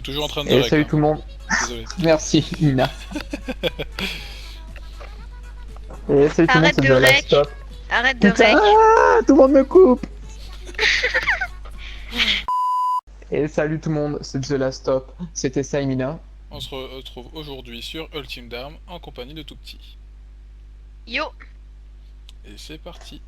toujours en train de Et rec, salut hein. tout le monde. Désolé. Merci, Nina. Et salut tout le monde, Arrête c'est de The Last rec. Stop. Arrête de Putain, rec. tout le monde me coupe. Et salut tout le monde, c'est The Last Stop. C'était ça, Mina. On se retrouve aujourd'hui sur Ultime Darm en compagnie de Tout Petit. Yo. Et c'est parti.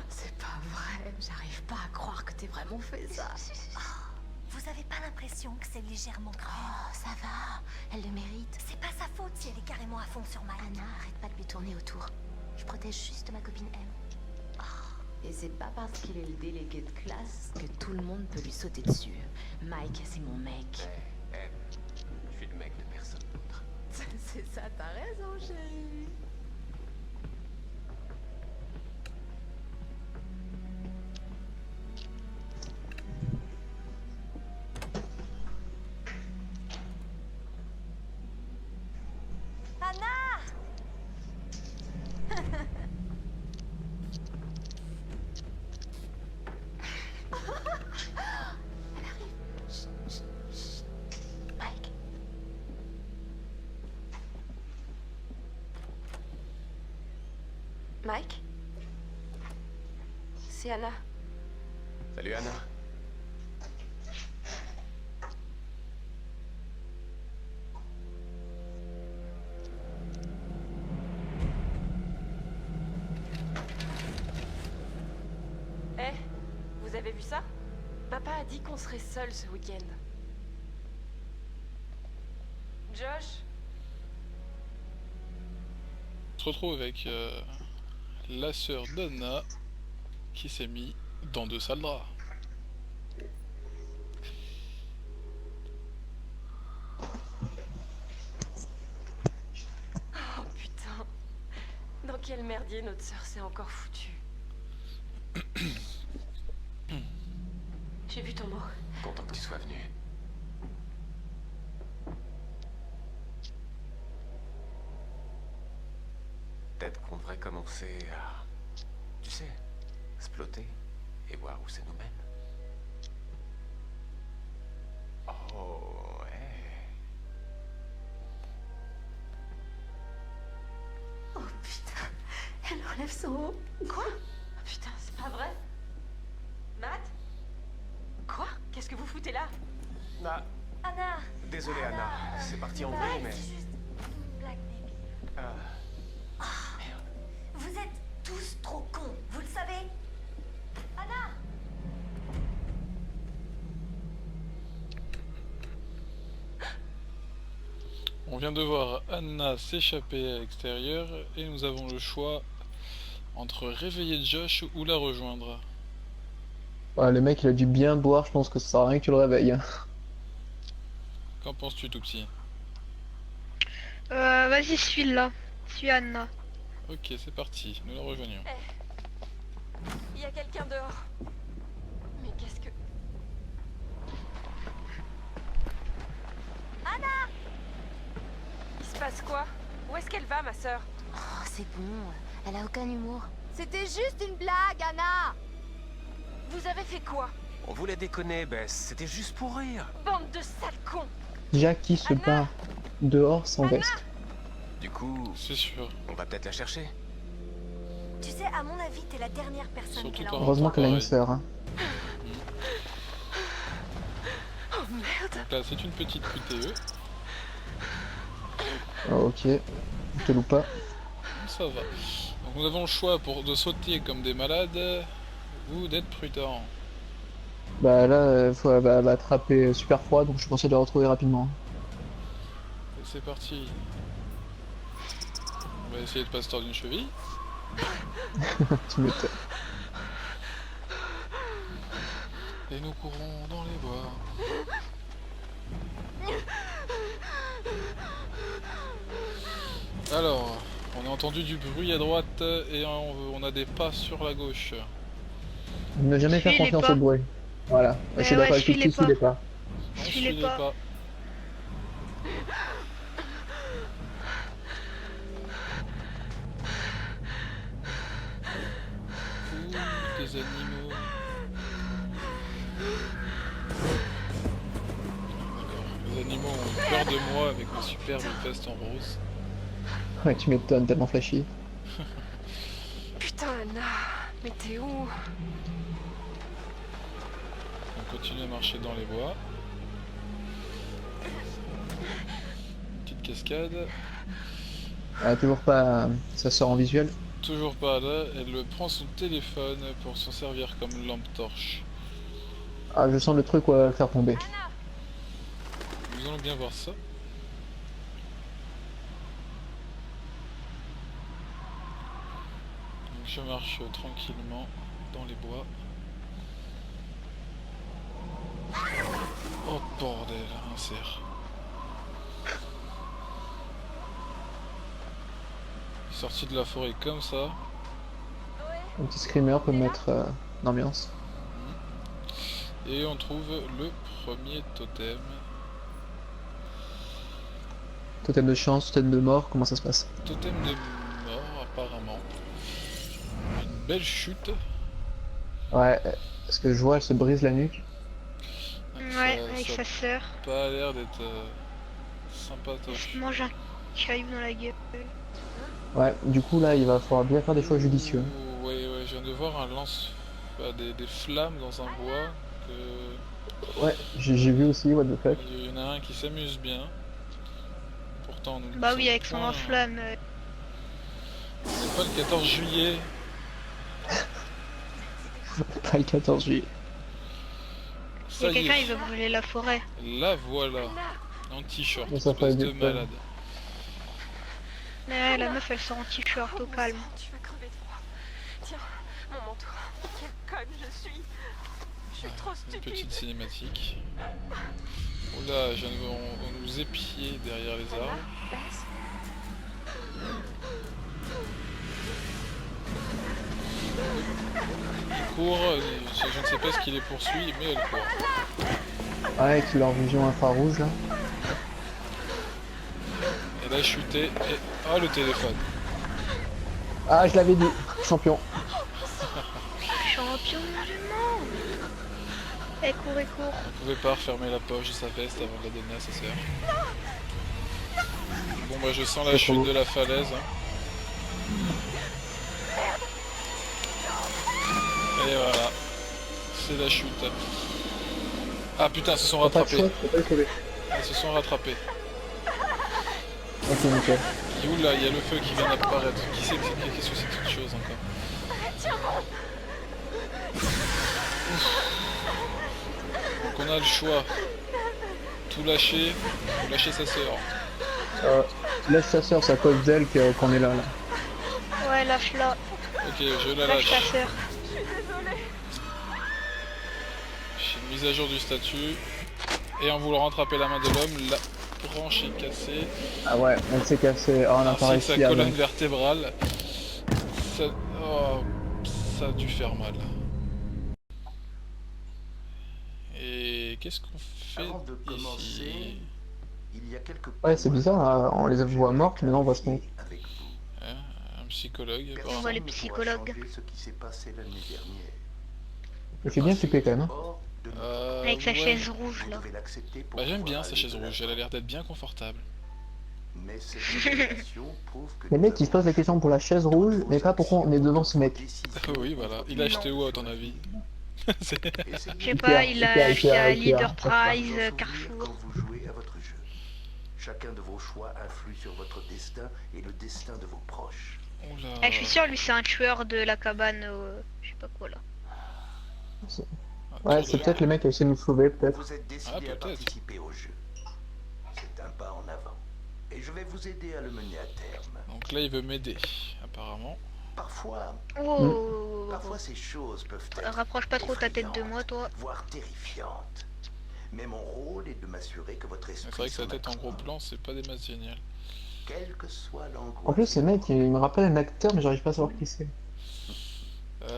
C'est pas vrai, j'arrive pas à croire que t'aies vraiment fait ça. Vous avez pas l'impression que c'est légèrement grave? Oh, ça va, elle le mérite. C'est pas sa faute si elle est carrément à fond sur Mike. Anna, arrête pas de lui tourner autour. Je protège juste ma copine M. Et c'est pas parce qu'il est le délégué de classe que tout le monde peut lui sauter dessus. Mike, c'est mon mec. Je suis le mec de personne d'autre. C'est ça, t'as raison, chérie. Anna! Mike. Mike? C'est Anna. Salut Anna. Eh, vous avez vu ça? Papa a dit qu'on serait seuls ce week-end. Josh? On se retrouve avec la sœur d'Anna qui s'est mis dans 2 sales draps. Oh putain. Dans quel merdier notre sœur s'est encore foutue. J'ai vu ton mot. Content que tu sois venu. Peut-être qu'on devrait commencer à, tu sais, splotter et voir où ça nous mène. Oh, ouais. Oh putain. Elle enlève son haut. Quoi? Oh, putain, c'est pas vrai. Matt? Quoi? Qu'est-ce que vous foutez là? Ah, Anna! désolé Anna, c'est parti en Mike, vrille, mais... c'est juste une blague débile. Merde. Vous êtes tous trop cons, vous le savez? Anna! On vient de voir Anna s'échapper à l'extérieur et nous avons le choix entre réveiller Josh ou la rejoindre. Ouais, le mec, il a dû bien boire, je pense que ça sert à rien que tu le réveilles. Hein. Qu'en penses-tu, tout petit? Vas-y, suis là. Suis Anna. Ok, c'est parti, nous la rejoignons. Il y a quelqu'un dehors. Mais Il se passe quoi? Où est-ce qu'elle va, ma sœur? Oh, c'est bon, elle a aucun humour. C'était juste une blague, Anna. Vous avez fait quoi? On voulait déconner, Bess. C'était juste pour rire. Bande de sales cons! Jackie se bat dehors sans veste. Du coup, C'est sûr. on va peut-être la chercher. Tu sais, à mon avis, t'es la dernière personne Surtout qu'elle a par- Heureusement qu'elle a une pareil. sœur. Hein. Oh merde! Donc là, c'est une petite QTE. Oh, ok, je te loupe pas. Ça va. Donc nous avons le choix de sauter comme des malades ou d'être prudent. Bah là, elle va attraper super froid, donc je pensais de la retrouver rapidement. Et c'est parti. On va essayer de pas se tordre une cheville. Tu m'étonnes. Et nous courons dans les bois. Alors, on a entendu du bruit à droite et on a des pas sur la gauche. Ne jamais faire Suis les confiance pas. au bruit. Voilà, je suis ouais, d'accord avec suis tout, les suis les pas. On Suis suit les les pas. pas. Ouh, des animaux. D'accord. Les animaux ont eu peur de moi avec ma superbe veste en rose. Ouais, tu m'étonnes, tellement flashy. Putain, Anna! Mais t'es où? On continue à marcher dans les bois. Une petite cascade. Ah, toujours pas, ça sort en visuel. Toujours pas là, elle prend son téléphone pour s'en servir comme lampe torche. Ah, je sens le truc où elle va le faire tomber. Nous allons bien voir ça. Donc je marche tranquillement dans les bois. Oh bordel, un cerf. Sorti de la forêt comme ça. Un petit screamer peut mettre l'ambiance. Et on trouve le premier totem. Totem de chance, totem de mort, comment ça se passe? Totem de mort apparemment. Une belle chute. Ouais, ce que je vois, elle se brise la nuque. Ouais, Ça- avec ça sa sœur. a pas l'air d'être Il sympatoche. se mange un caillou dans la gueule. Ouais, du coup là, il va falloir bien faire des choix judicieux. Ouh, ouais, je viens de voir un lance... des flammes dans un bois. Ouais, j'ai vu aussi, what the fuck. Il y en a un qui s'amuse bien. Pourtant, nous ne Bah oui, sommes avec son point- enflamme. On n'est pas le 14 juillet. Pas le 14 juillet. Il y Ça a y quelqu'un, il est, veut brûler la forêt. la voilà. En t-shirt, Ça ferait espèce de du fun. malade. Ouais, la meuf, elle sort en t-shirt au calme. Tu vas crever de froid. Tiens, mon manteau. Quelle conne je suis! Je suis trop Une stupide! petite cinématique. Oula, on nous épiait derrière les arbres. Bess? Il court, je ne sais pas ce qui les poursuit, mais elle court. Ouais, avec leur vision infrarouge là. Elle a chuté et... Ah, le téléphone. Ah, je l'avais dit, champion. Champion du monde. Eh, cours. On pouvait pas refermer la poche de sa veste avant de la donner à sa sœur. Bon bah je sens la C'est chute trop beau. de la falaise. Hein. Et voilà. C'est la chute. Ah putain, elles se sont T'as pas de rattrapées. choix, t'as pas le sauver. Elles se sont rattrapées. Ok, nickel. Et oula, il y a le feu qui vient d'apparaître. Qui c'est qu'est-ce que c'est que cette chose encore? Donc on a le choix. Tout lâcher ou lâcher sa sœur. Laisse ta soeur, c'est à cause d'elle qu'on est là. Ouais, lâche-la. Ok, je la Lâche ta lâche. sœur. J'ai une mise à jour du statut. Et en voulant rattraper la main de l'homme, la branche est cassée. Ah ouais, elle s'est cassée. Oh, on a pas Ainsi que sa réussi à... colonne vertébrale. Ça... Oh, ça a dû faire mal. Et qu'est-ce qu'on fait Avant de commencer, ici? Il y a quelques Ouais, c'est points bizarre, on les voit mortes, que maintenant on voit clarifier ce avec vous. Hein, un psychologue, On apparemment. voit les Personne ne pourra psychologues. changer ce qui s'est passé l'année dernière. Il fait bien flipper quand même. Hein. Hors de notre Avec sa ouais. chaise rouge Vous là. devez l'accepter pour Bah j'aime pouvoir bien sa aller chaise de rouge, elle a l'air d'être bien confortable. Mais cette révélation prouve que Les nous mecs qui se avons posent la question pour la chaise rouge, mais pas pourquoi on est devant ce mec. Oui, voilà. Il a acheté où à ton avis? C'est- Je sais pas, il a Ikea, acheté à Ikea, Leader Ikea. Price, Vous en souvenir Carrefour. quand vous jouez à votre jeu. Chacun de vos choix influe sur votre destin et le destin de vos proches. Oula. Ah, je suis sûr, lui c'est un tueur de la cabane, je sais pas quoi là. Un Ouais, tour c'est de- peut-être le mec qui a essayé de nous sauver, peut-être. Vous êtes décidé Ah, à peut-être. participer au jeu. C'est un pas en avant. Et je vais vous aider à le mener à terme. Donc là il veut m'aider, apparemment. Parfois, Oh, parfois ces choses peuvent être rapproche pas trop ta tête de moi, effrayantes, toi. voire terrifiantes. Mais mon rôle est de m'assurer que votre esprit C'est vrai que sa s'en tête en gros accorde, plan, c'est pas des masses géniales. quelle que soit l'angoisse. En plus, ce mec, il me rappelle un acteur, mais j'arrive pas à savoir qui c'est.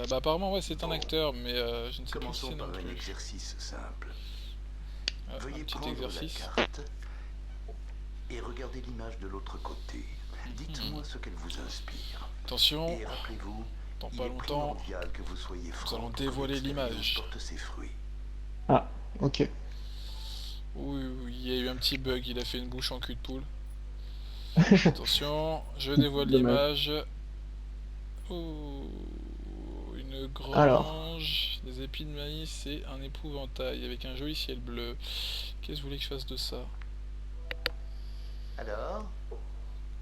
Bah apparemment ouais c'est un acteur, mais je ne sais plus qui Commençons c'est non par un plus. exercice simple. Ah, un Veuillez petit prendre exercice. la carte et regardez l'image de l'autre côté. Dites-moi ce qu'elle vous inspire. Attention, Et rappelez-vous, dans il pas est longtemps, primordial que vous soyez franc allons pour que dévoiler l'expérience l'image. porte ses fruits. Ah, ok. oui, il y a eu un petit bug, il a fait une bouche en cul de poule. Attention, je dévoile Dommage. l'image. Oh, une grange, Alors. des épis de maïs et un épouvantail avec un joli ciel bleu. Qu'est-ce que vous voulez que je fasse de ça? Alors,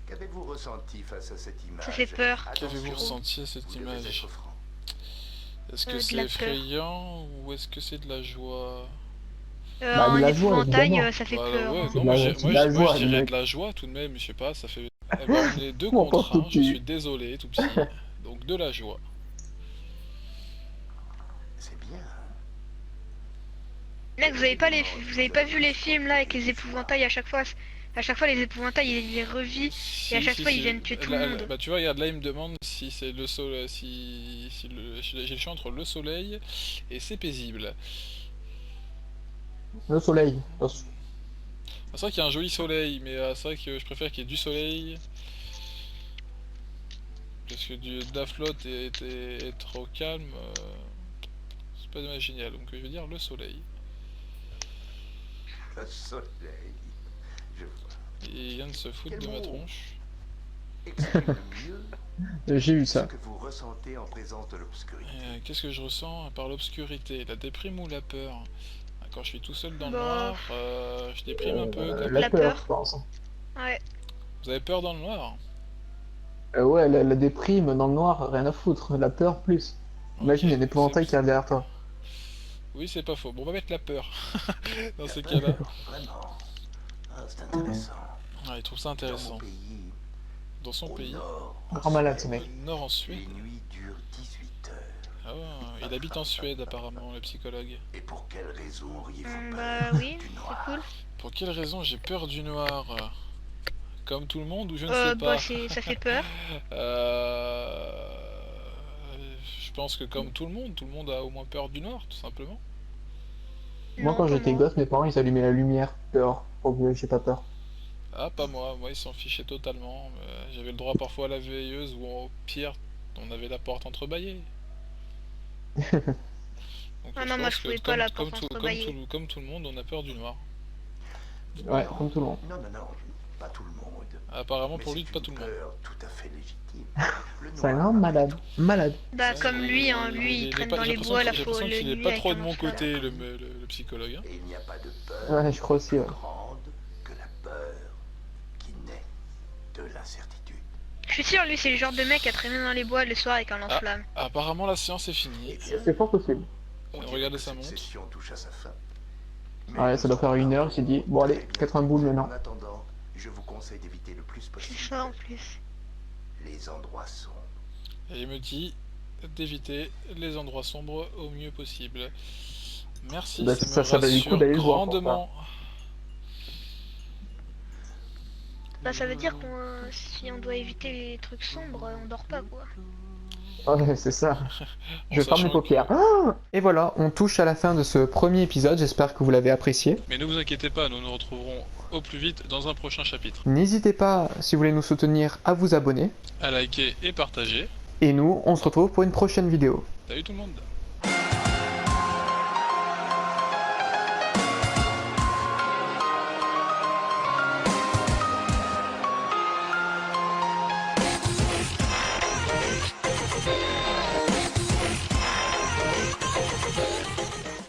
qu'avez-vous ressenti face à cette image? Ça fait peur. Qu'avez-vous Attention, ressenti à cette vous devez image? être franc. Est-ce que De c'est la peur. effrayant ou est-ce que c'est de la joie? Bah, de En la joie, épouvantail, évidemment. ça fait Voilà, peur. ouais, Hein. C'est non, de moi, la- j'ai- c'est moi, de la je- moi, joie, je le dirais mec. de la joie tout de même, je sais pas, ça fait... Eh ben, on est deux N'importe contre un, je qui. suis désolé tout petit. Donc de la joie. C'est bien. Mec, vous avez pas vu les films là avec les épouvantails à chaque fois. À chaque fois les épouvantails il les revit. Si, à chaque si, fois, si. ils viennent tuer tout le Là, monde. bah tu vois, regarde, là il me demande si c'est le soleil, j'ai le choix entre le soleil et c'est paisible. Le soleil. Attention. C'est vrai qu'il y a un joli soleil, mais c'est vrai que je préfère qu'il y ait du soleil. Parce que de la flotte et être au calme, c'est pas dommage génial. Donc je veux dire le soleil. Le soleil. Je vois. Et il vient de se foutre de ma tronche. Exprime mieux J'ai eu ce ça. que vous ressentez en présence de l'obscurité. Qu'est-ce que je ressens par l'obscurité? La déprime ou la peur? Quand je suis tout seul dans le Bah, noir, je déprime un peu. Comme... La La peur, peur. je pense. Ouais. Vous avez peur dans le noir? Ouais, la déprime dans le noir, rien à foutre. La peur, plus. Imagine, il y a un épouvantail qui arrive derrière toi. Oui, c'est pas faux. Bon, on va mettre la peur dans ces La cas-là. peur, Vraiment. Ah, c'est intéressant. Ah, il trouve ça Dans intéressant. mon pays, Dans son au pays, nord, Grand malade, ce mec. au nord en Suède. les nuits durent 18 heures. Ah, il habite en Suède apparemment, le psychologue. Et pour quelle raison auriez-vous Bah peur oui, du c'est noir? cool. Pour quelle raison j'ai peur du noir? Comme tout le monde ou je ne sais Bah pas? ça fait peur. Je pense que comme tout le monde a au moins peur du noir, tout simplement. Moi, Non, quand pas j'étais moi. gosse, mes parents, ils allumaient la lumière. Peur. Pour que j'ai pas peur. Ah, pas moi, ils s'en fichaient totalement. J'avais le droit parfois à la veilleuse ou au pire, on avait la porte entrebâillée. Donc, Ah non, moi, pense je que pouvais pas la porte entrebâillée. comme tout le monde, on a peur du noir. Ouais, Non, comme tout le monde. Non, pas tout le monde. Apparemment Mais pour lui, c'est pas une tout le monde. peur tout à fait légitime. Le C'est un noir, grand malade. Malade. Bah Ça, comme lui, hein, lui il est traîne pas- dans j'ai les l'impression bois qu'il- la j'ai fois l'impression le qu'il est nuit pas avec trop un de mon lance-flamme. côté, le psychologue. Hein. Et il n'y a pas de peur Ouais, je crois aussi, plus ouais. grande que la peur qui naît de l'incertitude. Je suis sûr, lui c'est le genre de mec à traîner dans les bois le soir avec un lance-flamme. Apparemment la séance est Eh finie. bien, C'est fort possible. on dirait Regardez que sa cette montre. session touche à sa fin. Mais Ouais, nous ça doit faire en 1 heure, reparlerons j'ai dit, bon allez, très bientôt. 80 boules maintenant. En attendant, je vous conseille d'éviter le plus C'est possible ça en plus. les endroits sombres. Et il me dit d'éviter les endroits sombres au mieux possible. Merci, Bah, ça, ça me valait le coup rassure d'aller le voir, pour grandement. Bah ça veut dire qu'on si on doit éviter les trucs sombres, on dort pas quoi. Ouais, c'est ça. Je ferme sachant mes paupières. Ah et voilà, on touche à la fin de ce premier épisode. J'espère que vous l'avez apprécié. Mais ne vous inquiétez pas, nous nous retrouverons au plus vite dans un prochain chapitre. N'hésitez pas, si vous voulez nous soutenir, à vous abonner. À liker et partager. Et nous, on se retrouve pour une prochaine vidéo. Salut tout le monde!